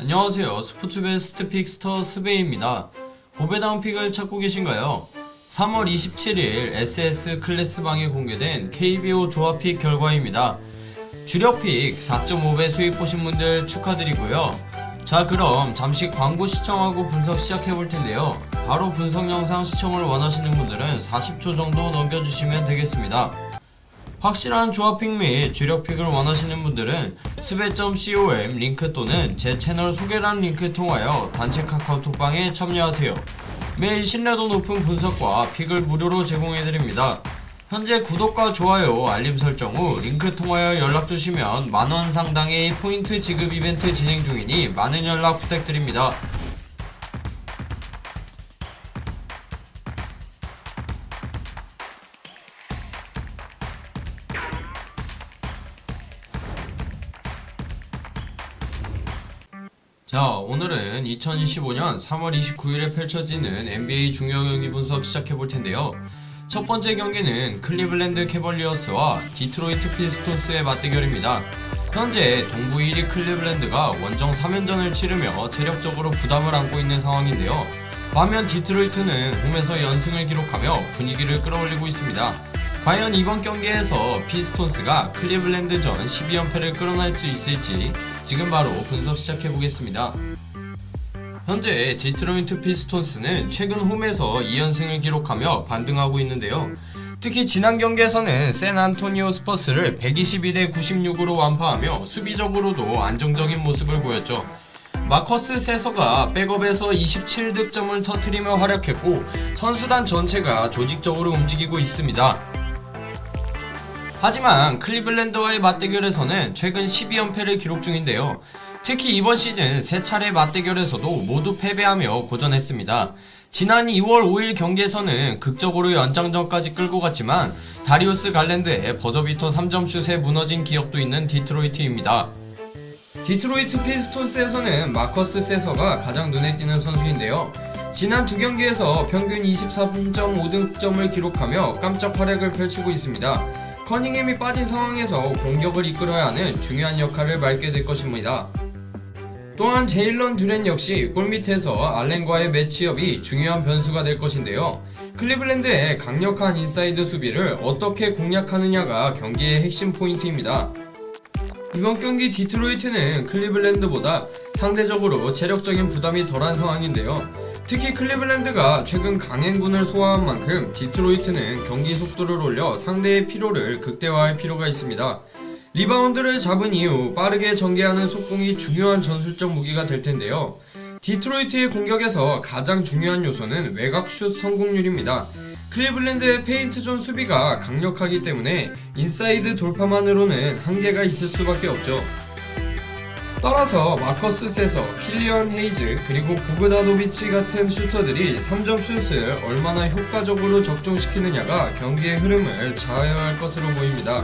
안녕하세요. 스포츠 베스트 픽스터 스베이입니다. 고배당 픽을 찾고 계신가요? 3월 27일 SS 클래스방에 공개된 KBO 조합픽 결과입니다. 주력픽 4.5배 수익 보신 분들 축하드리고요. 자, 그럼 잠시 광고 시청하고 분석 시작해볼 텐데요. 바로 분석 영상 시청을 원하시는 분들은 40초 정도 넘겨주시면 되겠습니다. 확실한 조합픽 및 주력픽을 원하시는 분들은 스베.com 링크 또는 제 채널 소개란 링크 통하여 단체 카카오톡방에 참여하세요. 매일 신뢰도 높은 분석과 픽을 무료로 제공해드립니다. 현재 구독과 좋아요, 알림 설정 후 링크 통하여 연락주시면 만원 상당의 포인트 지급 이벤트 진행 중이니 많은 연락 부탁드립니다. 자, 오늘은 2025년 3월 29일에 펼쳐지는 NBA 중요 경기 분석 시작해볼 텐데요. 첫 번째 경기는 클리블랜드 캐벌리어스와 디트로이트 피스톤스의 맞대결입니다. 현재 동부 1위 클리블랜드가 원정 3연전을 치르며 체력적으로 부담을 안고 있는 상황인데요. 반면 디트로이트는 홈에서 연승을 기록하며 분위기를 끌어올리고 있습니다. 과연 이번 경기에서 피스톤스가 클리블랜드전 12연패를 끌어낼 수 있을지 지금 바로 분석 시작해보겠습니다. 현재 디트로이트 피스톤스는 최근 홈에서 2연승을 기록하며 반등하고 있는데요. 특히 지난 경기에서는 샌안토니오 스퍼스를 122대 96으로 완파하며 수비적으로도 안정적인 모습을 보였죠. 마커스 세서가 백업에서 27득점을 터뜨리며 활약했고 선수단 전체가 조직적으로 움직이고 있습니다. 하지만 클리블랜드와의 맞대결에서는 최근 12연패를 기록 중인데요. 특히 이번 시즌 3차례 맞대결에서도 모두 패배하며 고전했습니다. 지난 2월 5일 경기에서는 극적으로 연장전까지 끌고 갔지만 다리우스 갈랜드의 버저비터 3점 슛에 무너진 기억도 있는 디트로이트입니다. 디트로이트 피스톤스에서는 마커스 세서가 가장 눈에 띄는 선수인데요. 지난 두 경기에서 평균 23.5득점을 기록하며 깜짝 활약을 펼치고 있습니다. 커닝햄이 빠진 상황에서 공격을 이끌어야 하는 중요한 역할을 맡게 될 것입니다. 또한 제일런 듀렌 역시 골밑에서 알렌과의 매치업이 중요한 변수가 될 것인데요. 클리블랜드의 강력한 인사이드 수비를 어떻게 공략하느냐가 경기의 핵심 포인트입니다. 이번 경기 디트로이트는 클리블랜드보다 상대적으로 체력적인 부담이 덜한 상황인데요. 특히 클리블랜드가 최근 강행군을 소화한 만큼 디트로이트는 경기 속도를 올려 상대의 피로를 극대화할 필요가 있습니다. 리바운드를 잡은 이후 빠르게 전개하는 속공이 중요한 전술적 무기가 될 텐데요. 디트로이트의 공격에서 가장 중요한 요소는 외곽슛 성공률입니다. 클리블랜드의 페인트존 수비가 강력하기 때문에 인사이드 돌파만으로는 한계가 있을 수밖에 없죠. 따라서 마커스 세서, 킬리언 헤이즈, 그리고 보그다노비치 같은 슈터들이 3점 슛을 얼마나 효과적으로 적중시키느냐가 경기의 흐름을 좌우할 것으로 보입니다.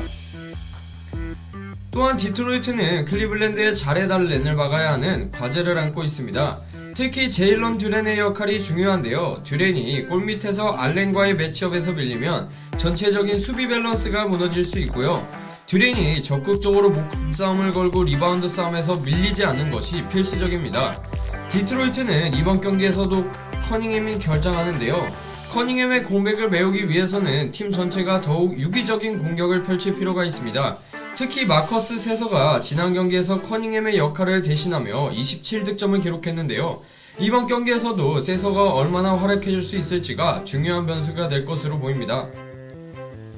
또한 디트로이트는 클리블랜드의 잘해달렌을 막아야 하는 과제를 안고 있습니다. 특히 제일런 듀렌의 역할이 중요한데요. 듀렌이 골밑에서 알렌과의 매치업에서 밀리면 전체적인 수비 밸런스가 무너질 수 있고요. 듀렌이 적극적으로 몸싸움을 걸고 리바운드 싸움에서 밀리지 않는 것이 필수적입니다. 디트로이트는 이번 경기에서도 커닝햄이 결장하는데요. 커닝햄의 공백을 메우기 위해서는 팀 전체가 더욱 유기적인 공격을 펼칠 필요가 있습니다. 특히 마커스 세서가 지난 경기에서 커닝햄의 역할을 대신하며 27득점을 기록했는데요. 이번 경기에서도 세서가 얼마나 활약해줄 수 있을지가 중요한 변수가 될 것으로 보입니다.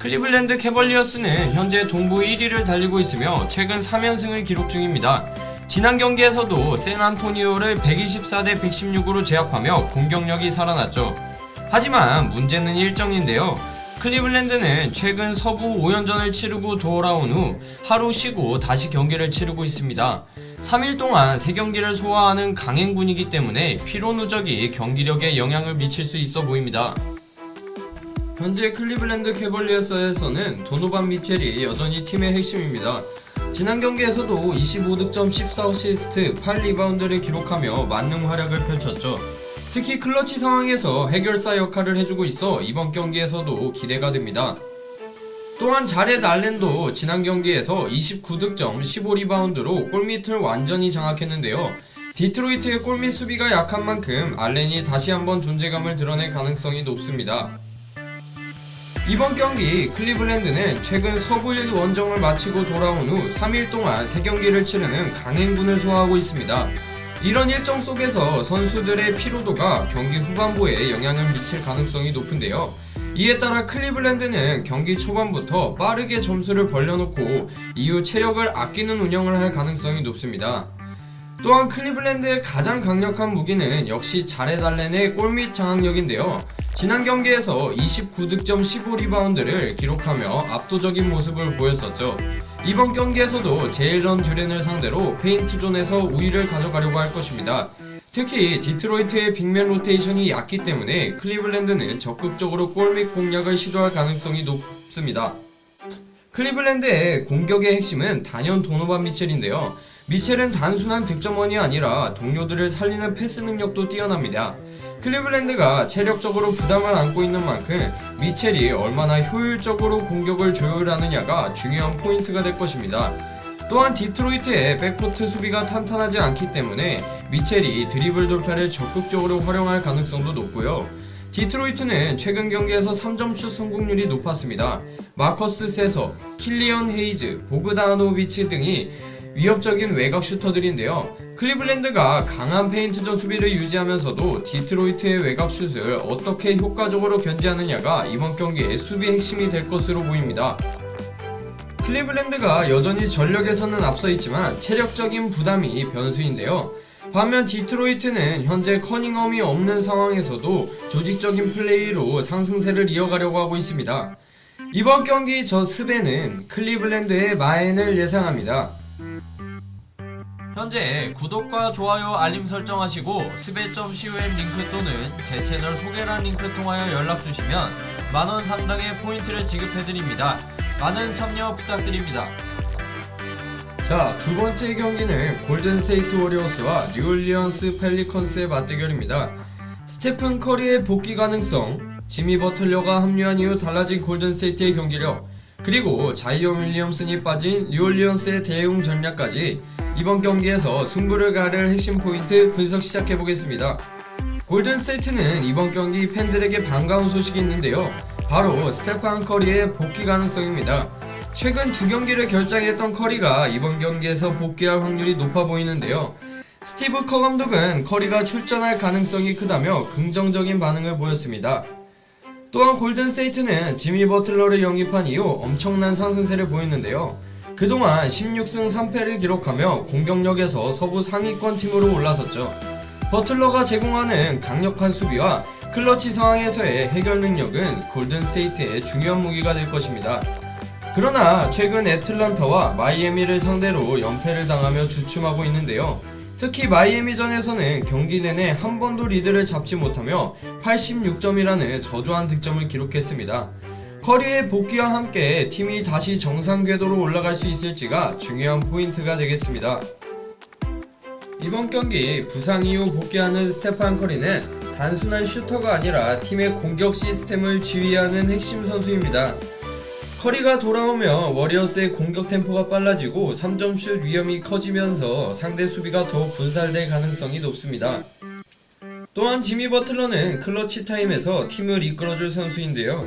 클리블랜드 캐벌리어스는 현재 동부 1위를 달리고 있으며 최근 3연승을 기록 중입니다. 지난 경기에서도 샌안토니오를 124대 116으로 제압하며 공격력이 살아났죠. 하지만 문제는 일정인데요. 클리블랜드는 최근 서부 5연전을 치르고 돌아온 후 하루 쉬고 다시 경기를 치르고 있습니다. 3일 동안 3경기를 소화하는 강행군이기 때문에 피로 누적이 경기력에 영향을 미칠 수 있어 보입니다. 현재 클리블랜드 캐벌리어스에서는 도노반 미첼이 여전히 팀의 핵심입니다. 지난 경기에서도 25득점 14어시스트 8리바운드를 기록하며 만능 활약을 펼쳤죠. 특히 클러치 상황에서 해결사 역할을 해주고 있어 이번 경기에서도 기대가 됩니다. 또한 자렛 알렌도 지난 경기에서 29득점 15리바운드로 골밑을 완전히 장악했는데요. 디트로이트의 골밑 수비가 약한 만큼 알렌이 다시 한번 존재감을 드러낼 가능성이 높습니다. 이번 경기 클리블랜드는 최근 서부 일 원정을 마치고 돌아온 후 3일 동안 3경기를 치르는 강행군을 소화하고 있습니다. 이런 일정 속에서 선수들의 피로도가 경기 후반부에 영향을 미칠 가능성이 높은데요. 이에 따라 클리블랜드는 경기 초반부터 빠르게 점수를 벌려놓고 이후 체력을 아끼는 운영을 할 가능성이 높습니다. 또한 클리블랜드의 가장 강력한 무기는 역시 자렛 알렌의 골밑 장악력인데요. 지난 경기에서 29득점 15리바운드를 기록하며 압도적인 모습을 보였었죠. 이번 경기에서도 제일런 듀렌을 상대로 페인트존에서 우위를 가져가려고 할 것입니다. 특히 디트로이트의 빅맨 로테이션이 얕기 때문에 클리블랜드는 적극적으로 골밑 공략을 시도할 가능성이 높습니다. 클리블랜드의 공격의 핵심은 단연 도노반 미첼인데요. 미첼은 단순한 득점원이 아니라 동료들을 살리는 패스 능력도 뛰어납니다. 클리블랜드가 체력적으로 부담을 안고 있는 만큼 미첼이 얼마나 효율적으로 공격을 조율하느냐가 중요한 포인트가 될 것입니다. 또한 디트로이트의 백코트 수비가 탄탄하지 않기 때문에 미첼이 드리블 돌파를 적극적으로 활용할 가능성도 높고요. 디트로이트는 최근 경기에서 3점슛 성공률이 높았습니다. 마커스 세서, 킬리언 헤이즈, 보그다노비치 등이 위협적인 외곽 슈터들인데요. 클리블랜드가 강한 페인트전 수비를 유지하면서도 디트로이트의 외곽 슛을 어떻게 효과적으로 견제하느냐가 이번 경기의 수비 핵심이 될 것으로 보입니다. 클리블랜드가 여전히 전력에서는 앞서 있지만 체력적인 부담이 변수인데요. 반면 디트로이트는 현재 커닝엄이 없는 상황에서도 조직적인 플레이로 상승세를 이어가려고 하고 있습니다. 이번 경기 저 스베는 클리블랜드의 마엔을 예상합니다. 현재 구독과 좋아요 알림 설정하시고 스베.com 링크 또는 제 채널 소개란 링크 통하여 연락주시면 만원 상당의 포인트를 지급해드립니다. 많은 참여 부탁드립니다. 자, 두 번째 경기는 골든스테이트 워리어스와 뉴올리언스 펠리컨스의 맞대결입니다. 스테픈 커리의 복귀 가능성, 지미 버틀러가 합류한 이후 달라진 골든스테이트의 경기력, 그리고 자이언 윌리엄슨이 빠진 뉴올리언스의 대응 전략까지 이번 경기에서 승부를 가를 핵심 포인트 분석 시작해보겠습니다. 골든스테이트는 이번 경기 팬들에게 반가운 소식이 있는데요. 바로 스테판 커리의 복귀 가능성입니다. 최근 두 경기를 결장했던 커리가 이번 경기에서 복귀할 확률이 높아 보이는데요. 스티브 커 감독은 커리가 출전할 가능성이 크다며 긍정적인 반응을 보였습니다. 또한 골든스테이트는 지미 버틀러를 영입한 이후 엄청난 상승세를 보였는데요. 그동안 16승 3패를 기록하며 공격력에서 서부 상위권 팀으로 올라섰죠. 버틀러가 제공하는 강력한 수비와 클러치 상황에서의 해결 능력은 골든스테이트의 중요한 무기가 될 것입니다. 그러나 최근 애틀란타와 마이애미를 상대로 연패를 당하며 주춤하고 있는데요. 특히 마이애미전에서는 경기 내내 한 번도 리드를 잡지 못하며 86점이라는 저조한 득점을 기록했습니다. 커리의 복귀와 함께 팀이 다시 정상 궤도로 올라갈 수 있을지가 중요한 포인트가 되겠습니다. 이번 경기 부상 이후 복귀하는 스테판 커리는 단순한 슈터가 아니라 팀의 공격 시스템을 지휘하는 핵심 선수입니다. 커리가 돌아오며 워리어스의 공격 템포가 빨라지고 3점슛 위험이 커지면서 상대 수비가 더욱 분산될 가능성이 높습니다. 또한 지미 버틀러는 클러치 타임에서 팀을 이끌어줄 선수인데요.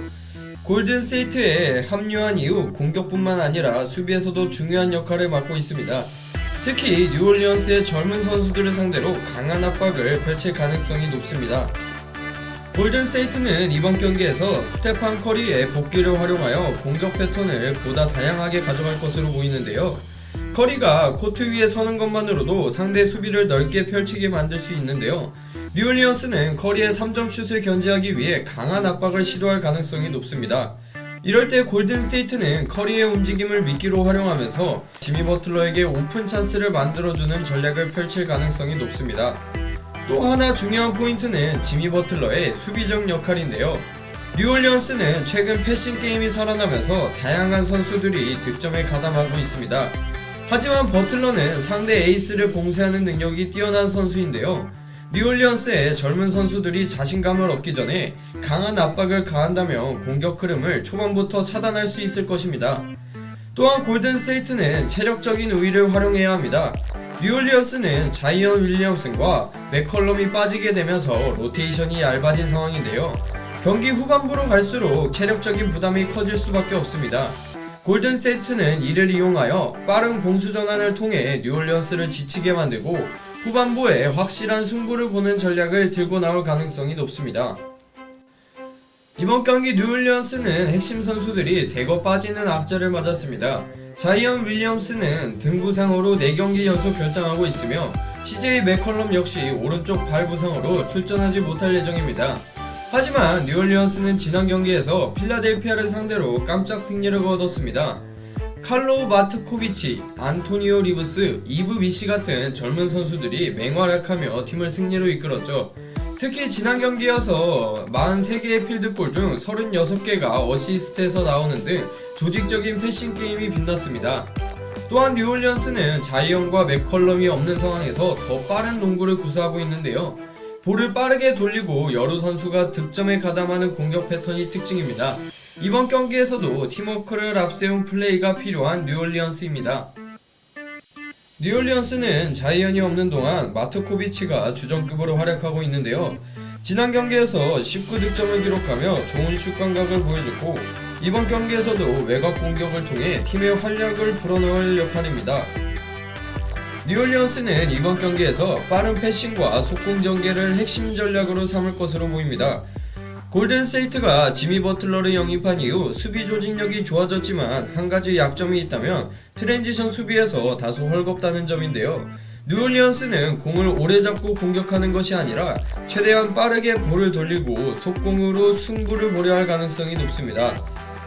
골든스테이트에 합류한 이후 공격뿐만 아니라 수비에서도 중요한 역할을 맡고 있습니다. 특히 뉴올리언스의 젊은 선수들을 상대로 강한 압박을 펼칠 가능성이 높습니다. 골든스테이트는 이번 경기에서 스테판 커리의 복귀를 활용하여 공격 패턴을 보다 다양하게 가져갈 것으로 보이는데요. 커리가 코트 위에 서는 것만으로도 상대 수비를 넓게 펼치게 만들 수 있는데요. 뉴올리언스는 커리의 3점 슛을 견제하기 위해 강한 압박을 시도할 가능성이 높습니다. 이럴 때 골든스테이트는 커리의 움직임을 미끼로 활용하면서 지미 버틀러에게 오픈 찬스를 만들어주는 전략을 펼칠 가능성이 높습니다. 또 하나 중요한 포인트는 지미 버틀러의 수비적 역할인데요. 뉴올리언스는 최근 패싱 게임이 살아나면서 다양한 선수들이 득점에 가담하고 있습니다. 하지만 버틀러는 상대 에이스를 봉쇄하는 능력이 뛰어난 선수인데요. 뉴올리언스의 젊은 선수들이 자신감을 얻기 전에 강한 압박을 가한다면 공격 흐름을 초반부터 차단할 수 있을 것입니다. 또한 골든스테이트는 체력적인 우위를 활용해야 합니다. 뉴올리언스는 자이언 윌리엄슨과 맥컬럼이 빠지게 되면서 로테이션이 얇아진 상황인데요. 경기 후반부로 갈수록 체력적인 부담이 커질 수밖에 없습니다. 골든스테이트는 이를 이용하여 빠른 공수 전환을 통해 뉴올리언스를 지치게 만들고 후반부에 확실한 승부를 보는 전략을 들고 나올 가능성이 높습니다. 이번 경기 뉴올리언스는 핵심 선수들이 대거 빠지는 악재를 맞았습니다. 자이언 윌리엄스는 등 부상으로 4경기 연속 결장하고 있으며 CJ 맥컬럼 역시 오른쪽 발 부상으로 출전하지 못할 예정입니다. 하지만 뉴올리언스는 지난 경기에서 필라델피아를 상대로 깜짝 승리를 거뒀습니다. 칼로 마트코비치, 안토니오 리브스, 이브 비시 같은 젊은 선수들이 맹활약하며 팀을 승리로 이끌었죠. 특히 지난 경기여서 43개의 필드골 중 36개가 어시스트에서 나오는 등 조직적인 패싱 게임이 빛났습니다. 또한 뉴올리언스는 자이언과 맥컬럼이 없는 상황에서 더 빠른 농구를 구사하고 있는데요. 볼을 빠르게 돌리고 여러 선수가 득점에 가담하는 공격 패턴이 특징입니다. 이번 경기에서도 팀워크를 앞세운 플레이가 필요한 뉴올리언스입니다. 뉴올리언스는 자이언이 없는 동안 마트코비치가 주전급으로 활약하고 있는데요. 지난 경기에서 19득점을 기록하며 좋은 슛 감각을 보여줬고 이번 경기에서도 외곽 공격을 통해 팀의 활력을 불어넣을 역할입니다. 뉴올리언스는 이번 경기에서 빠른 패싱과 속공 전개를 핵심 전략으로 삼을 것으로 보입니다. 골든스테이트가 지미 버틀러를 영입한 이후 수비 조직력이 좋아졌지만 한 가지 약점이 있다면 트랜지션 수비에서 다소 헐겁다는 점인데요. 뉴올리언스는 공을 오래 잡고 공격하는 것이 아니라 최대한 빠르게 볼을 돌리고 속공으로 승부를 보려 할 가능성이 높습니다.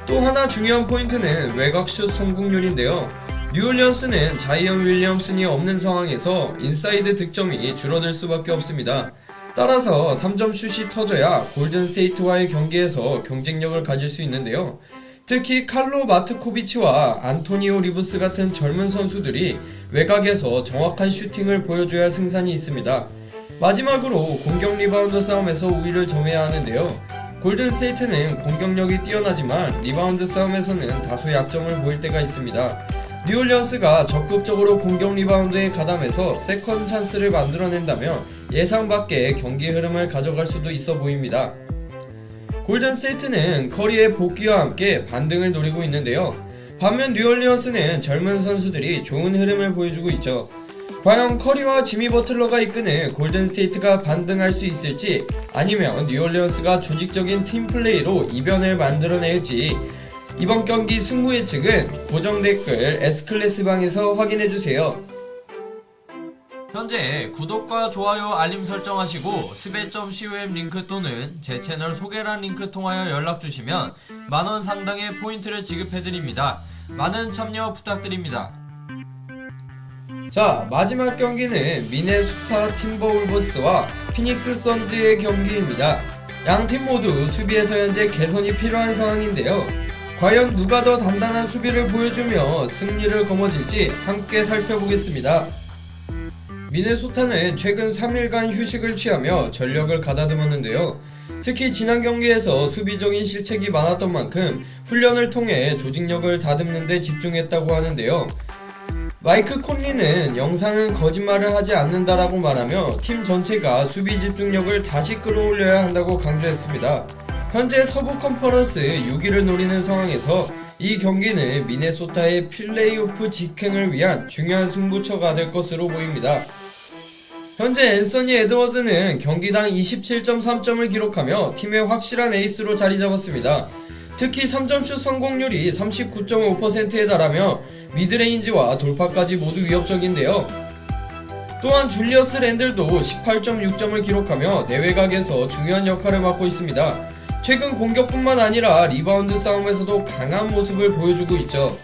또 하나 중요한 포인트는 외곽슛 성공률인데요. 뉴올리언스는 자이언 윌리엄슨이 없는 상황에서 인사이드 득점이 줄어들 수밖에 없습니다. 따라서 3점 슛이 터져야 골든스테이트와의 경기에서 경쟁력을 가질 수 있는데요. 특히 칼로 마트코비치와 안토니오 리브스 같은 젊은 선수들이 외곽에서 정확한 슈팅을 보여줘야 승산이 있습니다. 마지막으로 공격 리바운드 싸움에서 우위를 점해야 하는데요. 골든스테이트는 공격력이 뛰어나지만 리바운드 싸움에서는 다소 약점을 보일 때가 있습니다. 뉴올리언스가 적극적으로 공격 리바운드에 가담해서 세컨 찬스를 만들어낸다면 예상 밖의 경기 흐름을 가져갈 수도 있어 보입니다. 골든스테이트는 커리의 복귀와 함께 반등을 노리고 있는데요. 반면 뉴올리언스는 젊은 선수들이 좋은 흐름을 보여주고 있죠. 과연 커리와 지미 버틀러가 이끄는 골든스테이트가 반등할 수 있을지 아니면 뉴올리언스가 조직적인 팀 플레이로 이변을 만들어낼지 이번 경기 승부 예측은 고정 댓글 S클래스방에서 확인해주세요. 현재 구독과 좋아요 알림 설정하시고 스베.com 링크 또는 제 채널 소개란 링크 통하여 연락주시면 만원 상당의 포인트를 지급해드립니다. 많은 참여 부탁드립니다. 자, 마지막 경기는 미네소타 팀버울브스와 피닉스 선즈의 경기입니다. 양팀 모두 수비에서 현재 개선이 필요한 상황인데요. 과연 누가 더 단단한 수비를 보여주며 승리를 거머쥘지 함께 살펴보겠습니다. 미네소타는 최근 3일간 휴식을 취하며 전력을 가다듬었는데요. 특히 지난 경기에서 수비적인 실책이 많았던 만큼 훈련을 통해 조직력을 다듬는 데 집중했다고 하는데요. 마이크 콘리는 영상은 거짓말을 하지 않는다라고 말하며 팀 전체가 수비 집중력을 다시 끌어올려야 한다고 강조했습니다. 현재 서부 컨퍼런스 6위를 노리는 상황에서 이 경기는 미네소타의 플레이오프 직행을 위한 중요한 승부처가 될 것으로 보입니다. 현재 앤서니 에드워즈는 경기당 27.3점을 기록하며 팀의 확실한 에이스로 자리 잡았습니다. 특히 3점슛 성공률이 39.5%에 달하며 미드레인지와 돌파까지 모두 위협적인데요. 또한 줄리어스 랜들도 18.6점을 기록하며 내외곽에서 중요한 역할을 맡고 있습니다. 최근 공격뿐만 아니라 리바운드 싸움에서도 강한 모습을 보여주고 있죠.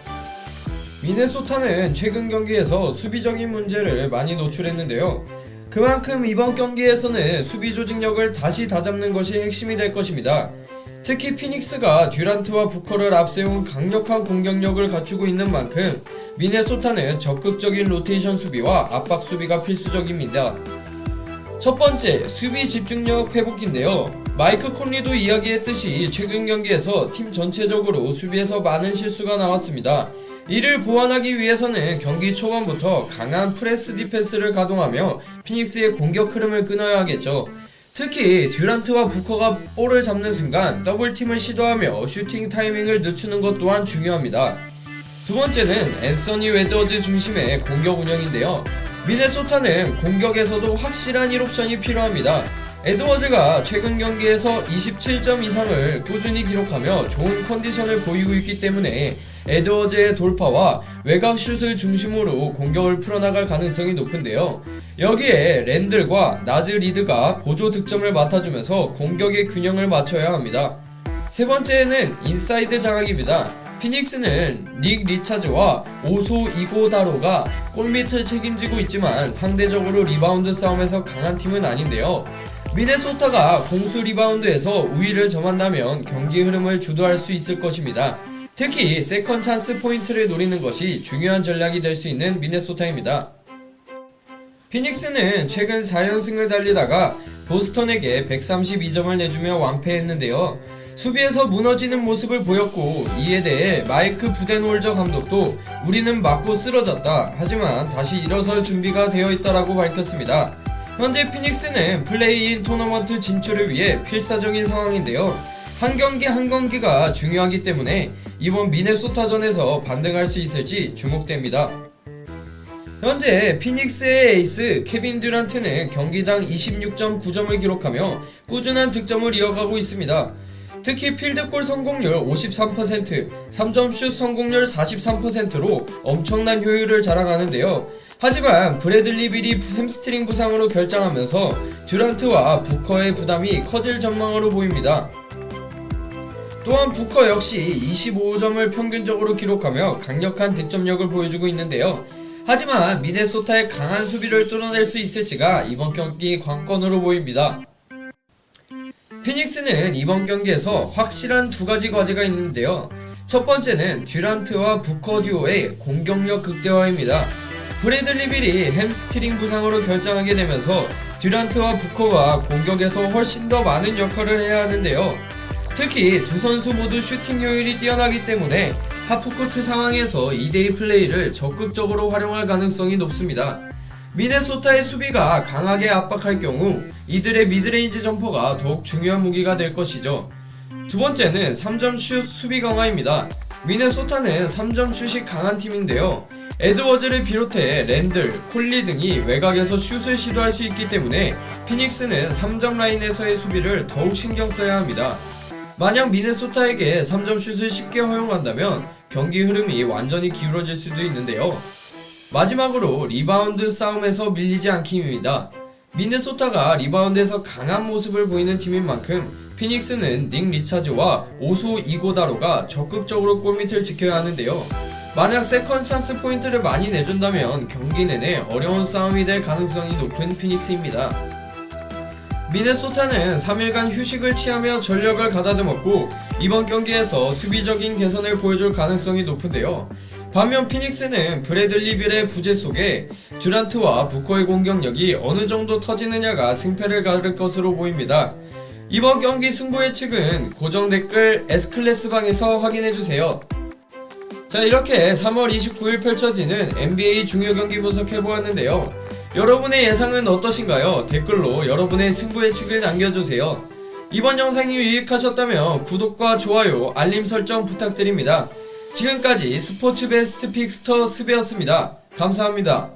미네소타는 최근 경기에서 수비적인 문제를 많이 노출했는데요. 그만큼 이번 경기에서는 수비 조직력을 다시 다잡는 것이 핵심이 될 것입니다. 특히 피닉스가 듀란트와 부커를 앞세운 강력한 공격력을 갖추고 있는 만큼 미네소타는 적극적인 로테이션 수비와 압박 수비가 필수적입니다. 첫 번째, 수비 집중력 회복인데요. 마이크 콘리도 이야기했듯이 최근 경기에서 팀 전체적으로 수비에서 많은 실수가 나왔습니다. 이를 보완하기 위해서는 경기 초반부터 강한 프레스 디펜스를 가동하며 피닉스의 공격 흐름을 끊어야 하겠죠. 특히 듀란트와 부커가 볼을 잡는 순간 더블팀을 시도하며 슈팅 타이밍을 늦추는 것 또한 중요합니다. 두 번째는 앤서니 웨드워즈 중심의 공격 운영인데요. 미네소타는 공격에서도 확실한 1옵션이 필요합니다. 에드워즈가 최근 경기에서 27점 이상을 꾸준히 기록하며 좋은 컨디션을 보이고 있기 때문에 에드워즈의 돌파와 외곽 슛을 중심으로 공격을 풀어나갈 가능성이 높은데요. 여기에 랜들과 나즈 리드가 보조 득점을 맡아주면서 공격의 균형을 맞춰야 합니다. 세 번째는 인사이드 장악입니다. 피닉스는 닉 리차즈와 오소 이고다로가 골밑을 책임지고 있지만 상대적으로 리바운드 싸움에서 강한 팀은 아닌데요. 미네소타가 공수 리바운드에서 우위를 점한다면 경기 흐름을 주도할 수 있을 것입니다. 특히 세컨 찬스 포인트를 노리는 것이 중요한 전략이 될 수 있는 미네소타입니다. 피닉스는 최근 4연승을 달리다가 보스턴에게 132점을 내주며 완패했는데요. 수비에서 무너지는 모습을 보였고 이에 대해 마이크 부덴홀저 감독도 우리는 맞고 쓰러졌다. 하지만 다시 일어설 준비가 되어 있다라고 밝혔습니다. 현재 피닉스는 플레이인 토너먼트 진출을 위해 필사적인 상황인데요. 한 경기 한 경기가 중요하기 때문에 이번 미네소타전에서 반등할 수 있을지 주목됩니다. 현재 피닉스의 에이스 케빈 듀란트는 경기당 26.9점을 기록하며 꾸준한 득점을 이어가고 있습니다. 특히 필드골 성공률 53%, 3점슛 성공률 43%로 엄청난 효율을 자랑하는데요. 하지만 브래들리 빌이 햄스트링 부상으로 결장하면서 듀란트와 부커의 부담이 커질 전망으로 보입니다. 또한 부커 역시 25점을 평균적으로 기록하며 강력한 득점력을 보여주고 있는데요. 하지만 미네소타의 강한 수비를 뚫어낼 수 있을지가 이번 경기 관건으로 보입니다. 피닉스는 이번 경기에서 확실한 두 가지 과제가 있는데요. 첫 번째는 듀란트와 부커 듀오의 공격력 극대화입니다. 브래들리 빌이 햄스트링 부상으로 결장하게 되면서 듀란트와 부커가 공격에서 훨씬 더 많은 역할을 해야 하는데요. 특히 두 선수 모두 슈팅 효율이 뛰어나기 때문에 하프코트 상황에서 2대2 플레이를 적극적으로 활용할 가능성이 높습니다. 미네소타의 수비가 강하게 압박할 경우 이들의 미드레인지 점퍼가 더욱 중요한 무기가 될 것이죠. 두 번째는 3점 슛 수비 강화입니다. 미네소타는 3점 슛이 강한 팀인데요. 에드워즈를 비롯해 랜들, 콜리 등이 외곽에서 슛을 시도할 수 있기 때문에 피닉스는 3점 라인에서의 수비를 더욱 신경 써야 합니다. 만약 미네소타에게 3점 슛을 쉽게 허용한다면 경기 흐름이 완전히 기울어질 수도 있는데요. 마지막으로 리바운드 싸움에서 밀리지 않기입니다. 미네소타가 리바운드에서 강한 모습을 보이는 팀인 만큼 피닉스는 닉 리차즈와 오소 이고다로가 적극적으로 골밑을 지켜야 하는데요. 만약 세컨 찬스 포인트를 많이 내준다면 경기 내내 어려운 싸움이 될 가능성이 높은 피닉스입니다. 미네소타는 3일간 휴식을 취하며 전력을 가다듬었고 이번 경기에서 수비적인 개선을 보여줄 가능성이 높은데요. 반면 피닉스는 브래들리 빌의 부재 속에 듀란트와 부커의 공격력이 어느 정도 터지느냐가 승패를 가를 것으로 보입니다. 이번 경기 승부 예측은 고정 댓글 S클래스방에서 확인해주세요. 자, 이렇게 3월 29일 펼쳐지는 NBA 중요 경기 분석해보았는데요. 여러분의 예상은 어떠신가요? 댓글로 여러분의 승부 예측을 남겨주세요. 이번 영상이 유익하셨다면 구독과 좋아요, 알림 설정 부탁드립니다. 지금까지 스포츠 베스트 픽스터 스베였습니다. 감사합니다.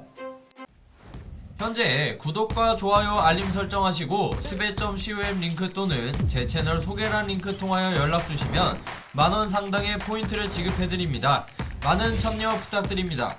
현재 구독과 좋아요 알림 설정하시고 스베.com 링크 또는 제 채널 소개란 링크 통하여 연락주시면 만원 상당의 포인트를 지급해드립니다. 많은 참여 부탁드립니다.